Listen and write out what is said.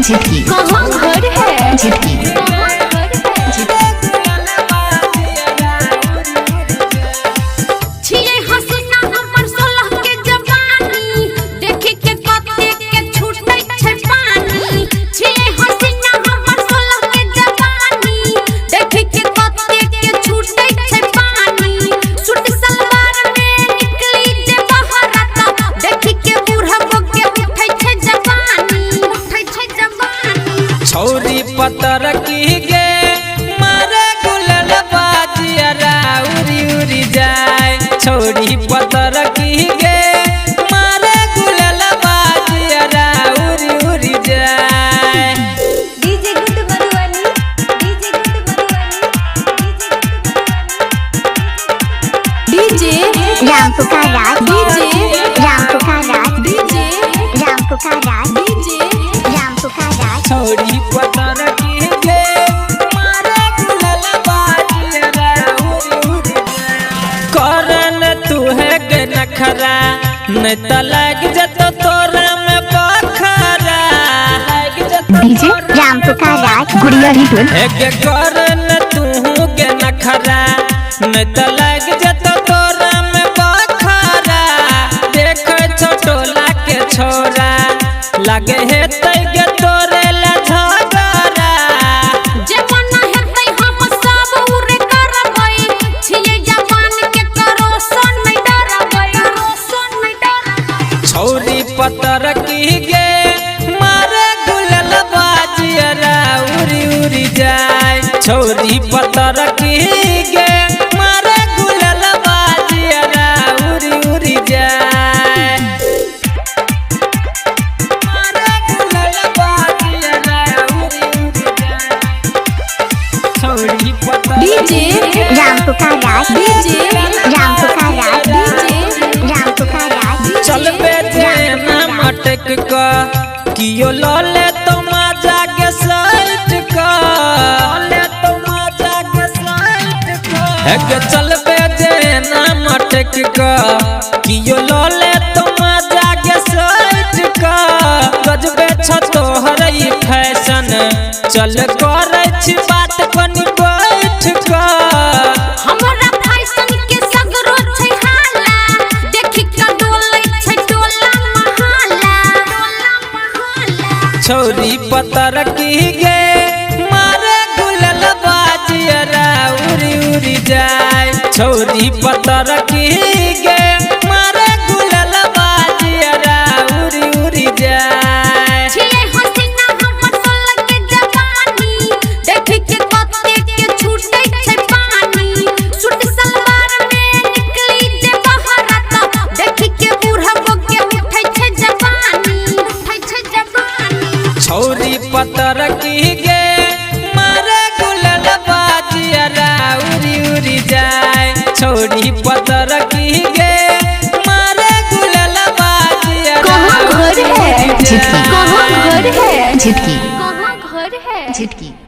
झिटकी कहाँ घर है झिटकी छौरी पतर की गे मारे गुलल बाजिया उरी उरी जाए। छौरी पतर की गे मारे गुलल बाजिया उरी उरी जाए। DJ good Madhubani DJ Ram पुकार राज डीजे राम पुकार राज डीजे राम पुकार राज डीजे राम पुकार राज छौरी पतर की गे मारे गुलल बाजिया उरी उरी जाए। करन तू है गे नखरा न त लग जत तोरा में बखरा लग जत डीजे राम पुकार राज गुड़िया हिटुन एक करन तू के नखरा न त लग जत तोरा में बखरा। देख छोटोला के छोरा लगे हे तै गे तोरे ला झगड़ा। जे मना हेतै हम सब उरे करबै छियै जवान के करो सन नहीं डरबै छौरी पतर की गे मारे गुलल बाजिया उरी उरी जाए। छौरी पतर की गे मारे गुलल बाजिया उरी उरी जाए। मारे गुलल बाजिया उरी उरी जाए। छौरी पतर डीजे राम पुकार राज डीजे राम पुकार राज डीजे राम पुकार राज चल बेटे ना मटक का कियो लले तो मजा के साइड का लले तो मजा के साइड का एक चल बेटे ना मटक का कियो लले तो मजा के साइड का। गजबे छतो हरई फैशन चल करे छी बात बनी बैठ का। हमरा फैशन के सगरो छै हाला देखि के डोलै छै डोला महाला छौरी पतर की गे मारे गुलल बाजिया उरी उरी जाए। छौरी पतर की गे